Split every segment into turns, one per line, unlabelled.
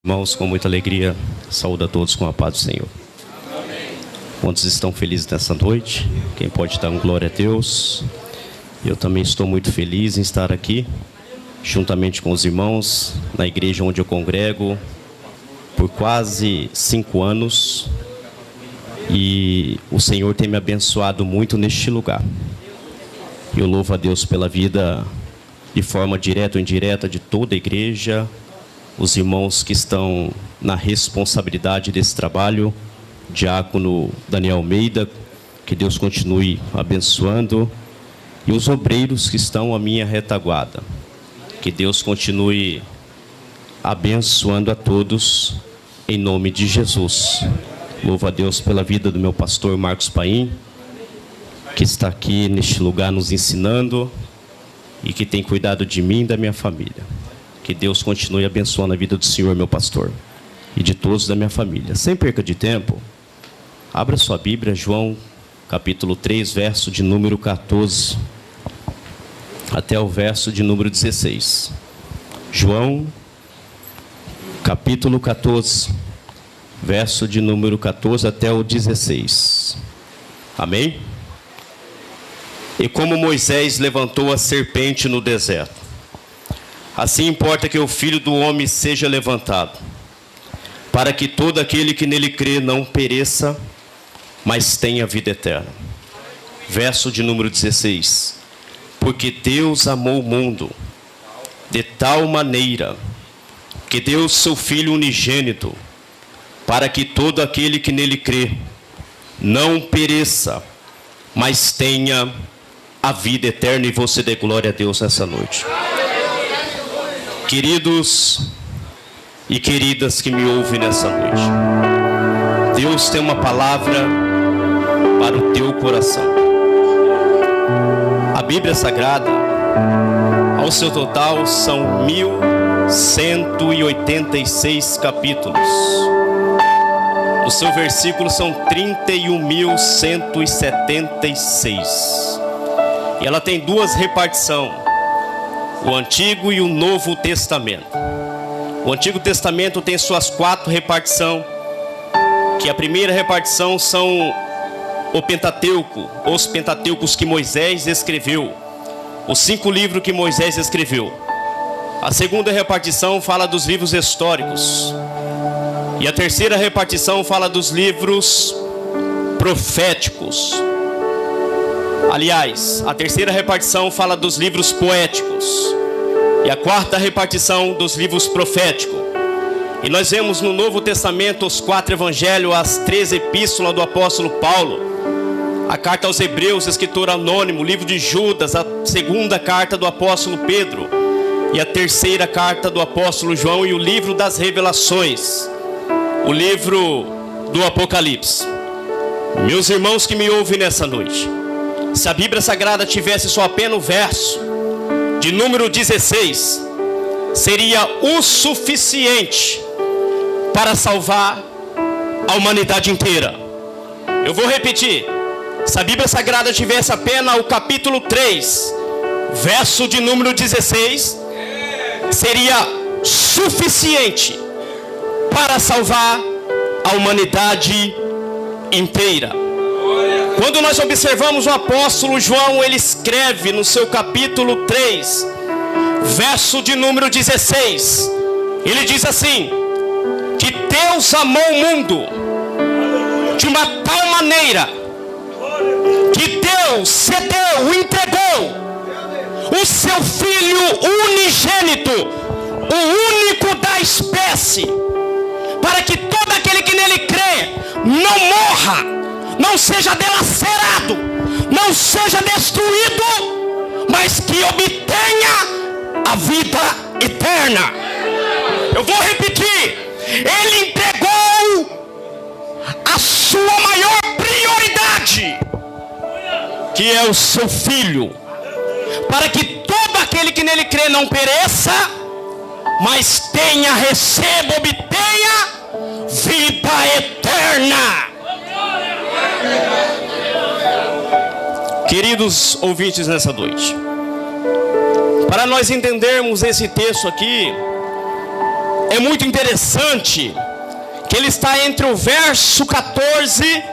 Irmãos, com muita alegria, saúdo a todos com a paz do Senhor. Quantos estão felizes nessa noite? Quem pode dar um glória a Deus? Eu também estou muito feliz em estar aqui, juntamente com os irmãos, na igreja onde eu congrego, por quase 5 anos. E o Senhor tem me abençoado muito neste lugar. Eu louvo a Deus pela vida, de forma direta ou indireta, de toda a igreja, os irmãos que estão na responsabilidade desse trabalho, diácono Daniel Almeida, que Deus continue abençoando, e os obreiros que estão à minha retaguarda, que Deus continue abençoando a todos, em nome de Jesus. Louvo a Deus pela vida do meu pastor Marcos Paim, que está aqui neste lugar nos ensinando, e que tem cuidado de mim e da minha família. Que Deus continue abençoando a vida do Senhor, meu pastor, e de todos da minha família. Sem perca de tempo, abra sua Bíblia, João, capítulo 3, verso de número 14, até o verso de número 16. João, capítulo 14, verso de número 14 até o 16. Amém? E como Moisés levantou a serpente no deserto, assim importa que o Filho do Homem seja levantado, para que todo aquele que nele crê não pereça, mas tenha vida eterna. Verso de número 16. Porque Deus amou o mundo de tal maneira que deu seu Filho unigênito, para que todo aquele que nele crê não pereça, mas tenha a vida eterna. E você dê glória a Deus nessa noite. Queridos e queridas que me ouvem nessa noite, Deus tem uma palavra para o teu coração. A Bíblia Sagrada, ao seu total, são 1186 capítulos. O seu versículo são 31.176. E ela tem duas repartições: o Antigo e o Novo Testamento. O Antigo Testamento tem suas 4 repartições, que a primeira repartição são o Pentateuco, os Pentateucos que Moisés escreveu, os 5 livros que Moisés escreveu. A segunda repartição fala dos livros históricos. E a terceira repartição fala dos livros proféticos. Aliás, a terceira repartição fala dos livros poéticos. E a quarta repartição dos livros proféticos. E nós vemos no Novo Testamento os 4 evangelhos, as 13 epístolas do apóstolo Paulo, a carta aos Hebreus, escritor anônimo, o livro de Judas, a segunda carta do apóstolo Pedro, e a terceira carta do apóstolo João, e o livro das revelações, o livro do Apocalipse. Meus irmãos que me ouvem nessa noite, se a Bíblia Sagrada tivesse só apenas o verso de número 16, seria o suficiente para salvar a humanidade inteira. Eu vou repetir: se a Bíblia Sagrada tivesse apenas o capítulo 3, verso de número 16, seria suficiente para salvar a humanidade inteira. Quando nós observamos o apóstolo João, ele escreve no seu capítulo 3, verso de número 16, ele diz assim: que Deus amou o mundo de uma tal maneira que Deus cedeu, entregou o seu Filho unigênito, o único da espécie, para que todo aquele que nele crê não morra, não seja delacerado, não seja destruído, mas que obtenha a vida eterna. Eu vou repetir: ele entregou a sua maior prioridade, que é o seu Filho, para que todo aquele que nele crê não pereça, mas receba, obtenha vida eterna. Queridos ouvintes nessa noite, para nós entendermos esse texto aqui, é muito interessante que ele está entre o verso 14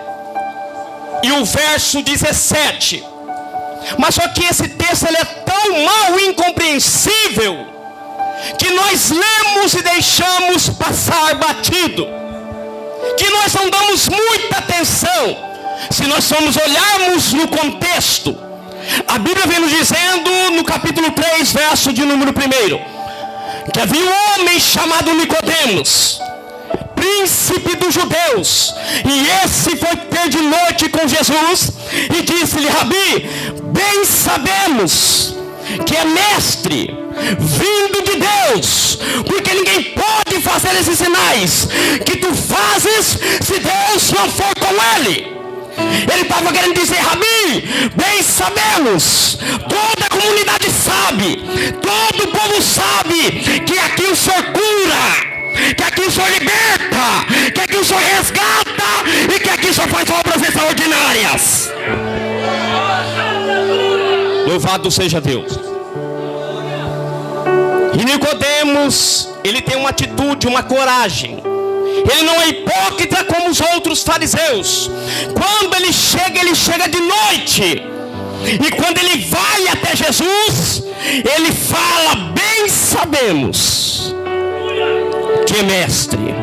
e o verso 17. Mas só que esse texto ele é tão mal incompreensível que nós lemos e deixamos passar batido, que nós não damos muita atenção. Se nós formos olharmos no contexto, a Bíblia vem nos dizendo no capítulo 3, verso de número 1, que havia um homem chamado Nicodemos, príncipe dos judeus, e esse foi ter de noite com Jesus e disse-lhe: Rabi, bem sabemos que é mestre vindo de Deus, porque ninguém pode fazer esses sinais que tu fazes se Deus não for com ele. Ele estava querendo dizer: Rabi, bem sabemos, toda a comunidade sabe, todo o povo sabe que aqui o Senhor cura, que aqui o Senhor liberta, que aqui o Senhor resgata e que aqui o Senhor faz obras extraordinárias. Louvado seja Deus. E Nicodemos, ele tem uma atitude, uma coragem. Ele não é hipócrita como os outros fariseus. Quando ele chega de noite. E quando ele vai até Jesus, ele fala: bem sabemos que é mestre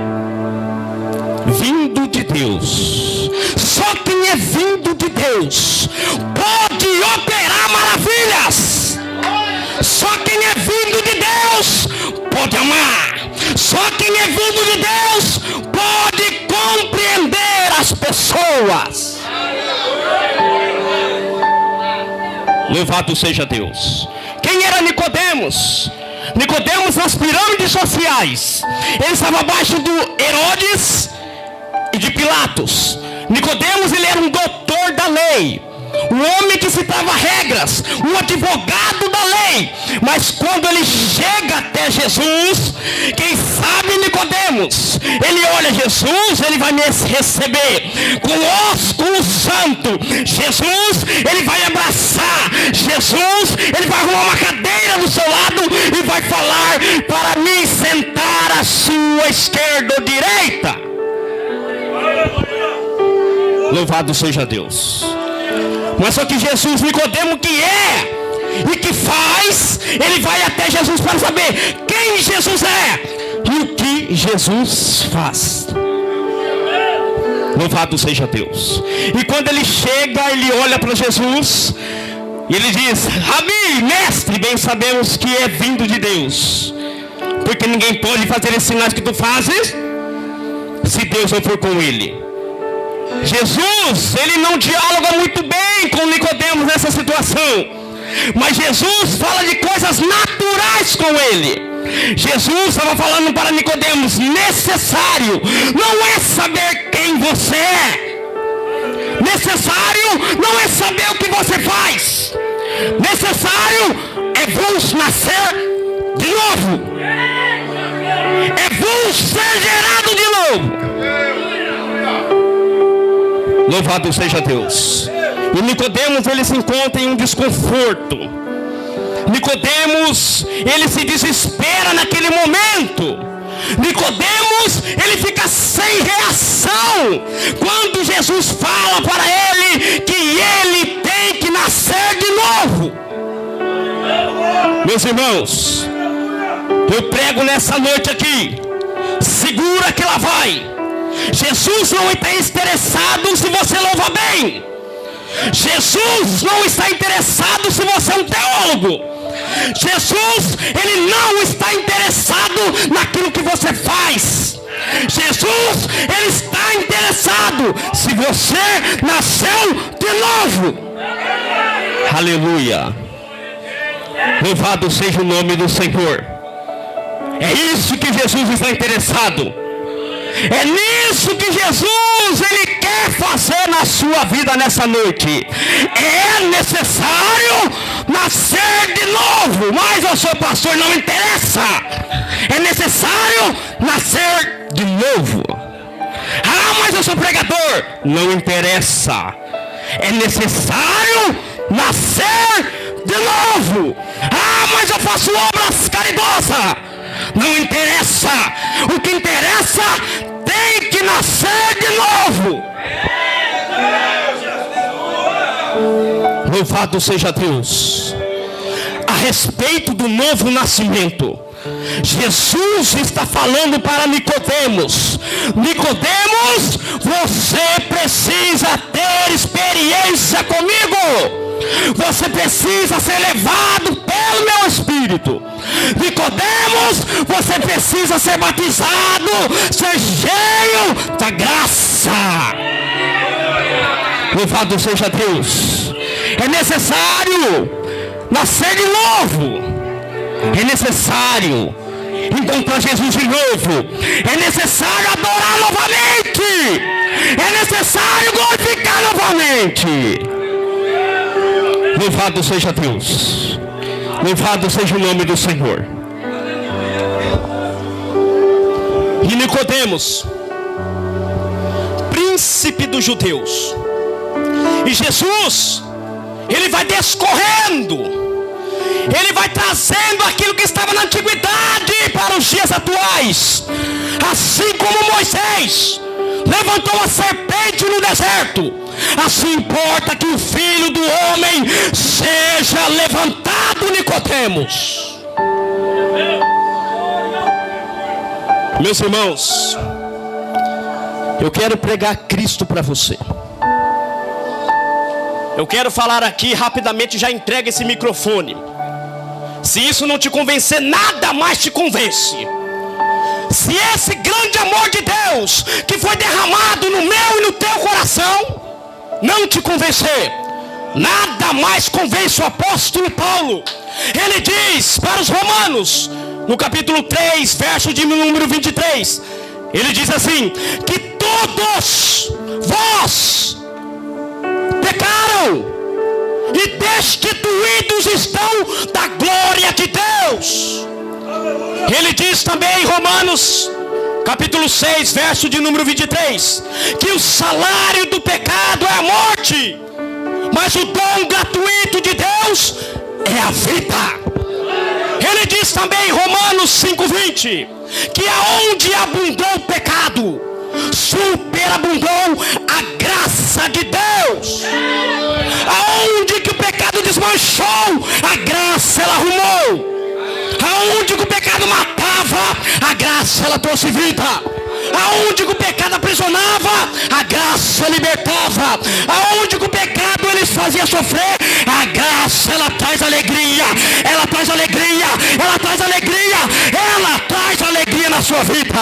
vindo de Deus. Só quem é vindo de Deus pode operar maravilhas. Só quem é vindo de Deus pode amar. Só quem é vindo de Deus pode compreender as pessoas. Louvado seja Deus. Quem era Nicodemos? Nicodemos, nas pirâmides sociais, ele estava abaixo do Herodes e de Pilatos. Nicodemos, ele era um doutor da lei, um homem que citava regras, um advogado da lei. Mas quando ele chega até Jesus, quem sabe Nicodemos, ele olha Jesus, ele vai me receber com ósculo santo. Jesus, ele vai abraçar. Jesus, ele vai arrumar uma cadeira do seu lado e vai falar para mim sentar à sua esquerda ou direita. Louvado seja Deus. Mas só que Jesus, Nicodemo, que é e que faz, ele vai até Jesus para saber quem Jesus é e o que Jesus faz. Louvado seja Deus. E quando ele chega, ele olha para Jesus e ele diz: Rabi, mestre, bem sabemos que é vindo de Deus, porque ninguém pode fazer esses sinais que tu fazes se Deus não for com ele. Jesus, ele não dialoga muito bem com Nicodemos nessa situação, mas Jesus fala de coisas naturais com ele. Jesus estava falando para Nicodemos: necessário não é saber quem você é, necessário não é saber o que você faz, necessário é vos nascer de novo, é vos ser gerado de novo. Louvado seja Deus. E Nicodemos, ele se encontra em um desconforto. Nicodemos, ele se desespera naquele momento. Nicodemos, ele fica sem reação quando Jesus fala para ele que ele tem que nascer de novo. Meus irmãos, eu prego nessa noite aqui, segura que lá vai. Jesus não está interessado se você louva bem. Jesus não está interessado se você é um teólogo. Jesus, ele não está interessado naquilo que você faz. Jesus, ele está interessado se você nasceu de novo. Aleluia. Louvado seja o nome do Senhor. É isso que Jesus está interessado. É nisso que Jesus, ele quer fazer na sua vida nessa noite. É necessário nascer de novo. Mas eu sou pastor, não interessa. É necessário nascer de novo. Ah, mas eu sou pregador, não interessa. É necessário nascer de novo. Ah, mas eu faço obras caridosas, Não interessa. O que interessa, tem que nascer de novo. Louvado seja Deus. A respeito do novo nascimento, Jesus está falando para Nicodemos: Nicodemos, você precisa ter experiência comigo. Você precisa ser levado pelo meu Espírito. Nicodemos, você precisa ser batizado, ser cheio da graça. Louvado seja Deus. É necessário nascer de novo. É necessário encontrar Jesus de novo. É necessário adorar novamente. É necessário glorificar novamente. Louvado seja Deus. Louvado seja o nome do Senhor. E Nicodemos, príncipe dos judeus. E Jesus, ele vai descorrendo, ele vai trazendo aquilo que estava na antiguidade para os dias atuais. Assim como Moisés levantou a serpente no deserto, assim importa que o Filho do Homem seja levantado, Nicodemos. Meus irmãos, eu quero pregar Cristo para você. Eu quero falar aqui rapidamente, já entrega esse microfone. Se isso não te convencer, nada mais te convence. Se esse grande amor de Deus que foi derramado no meu e no teu coração não te convencer, nada mais convence o apóstolo Paulo. Ele diz para os romanos, no capítulo 3, verso de número 23, ele diz assim: que todos vós pecaram e destituídos estão da glória de Deus. Ele diz também em Romanos capítulo 6, verso de número 23, que o salário do pecado é a morte, mas o dom gratuito de Deus é a vida. Ele diz também em Romanos 5:20, que aonde abundou o pecado, superabundou a graça de Deus. Aonde que o pecado desmanchou, a graça ela arrumou. Aonde que o pecado matava, a graça ela trouxe vida. Aonde que o pecado aprisionava, a graça libertava. Aonde que o pecado eles fazia sofrer, a graça ela traz alegria. Ela traz alegria, ela traz alegria, ela traz alegria na sua vida.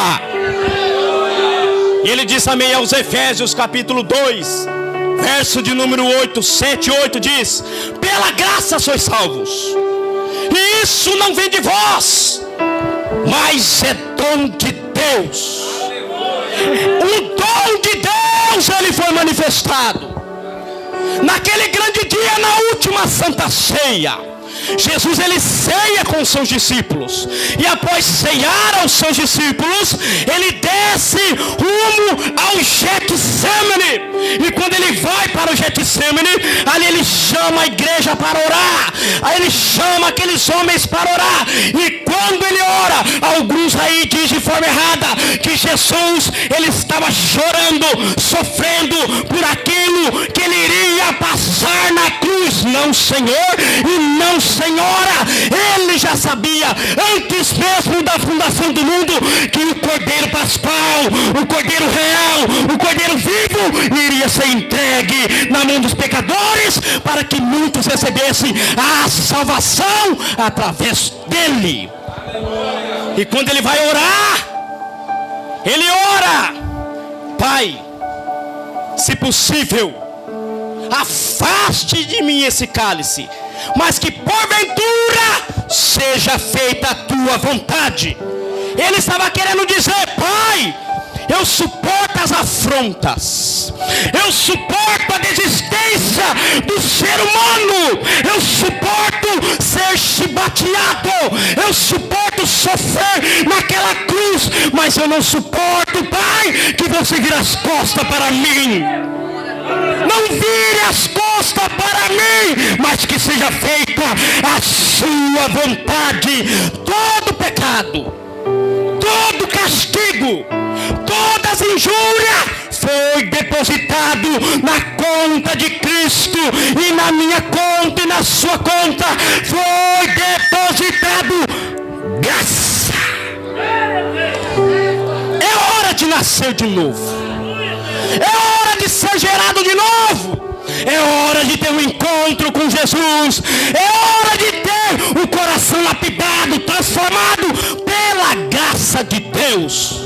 E ele diz também aos Efésios capítulo 2, verso de número 8, 7 e 8, diz: pela graça sois salvos, e isso não vem de vós, mas é dom de Deus. O dom de Deus ele foi manifestado naquele grande dia, na última Santa Ceia. Jesus ele ceia com os seus discípulos, e após ceiar aos seus discípulos, ele desce rumo ao Getsemane. E quando ele vai para o Getsemane, ali ele chama a igreja para orar. Aí ele chama aqueles homens para orar. E quando ele ora, alguns aí dizem de forma errada que Jesus ele estava chorando, sofrendo por aquilo que ele iria passar na cruz. Não, Senhor, e não, Senhora. Ele já sabia antes mesmo da fundação do mundo que o Cordeiro Pascal, o Cordeiro Real, o Cordeiro Vivo iria ser entregue na mão dos pecadores, para que muitos recebessem a salvação através dele. E quando ele vai orar, ele ora: Pai, se possível, afaste de mim esse cálice, mas que porventura seja feita a tua vontade. Ele estava querendo dizer: Pai, eu suporto as afrontas, eu suporto a desistência do ser humano, eu suporto ser chibateado, eu suporto sofrer naquela cruz, mas eu não suporto, Pai, que você vire as costas para mim. Não vire as costas para mim, mas que seja feita a sua vontade. Todo pecado pecado, todo castigo, todas as injúrias foi depositado na conta de Cristo, e na minha conta e na sua conta foi depositado graça. É hora de nascer de novo, é hora de ser gerado de novo, é hora de ter um encontro com Jesus, é hora de ter um coração lapidado, transformado pela graça de Deus.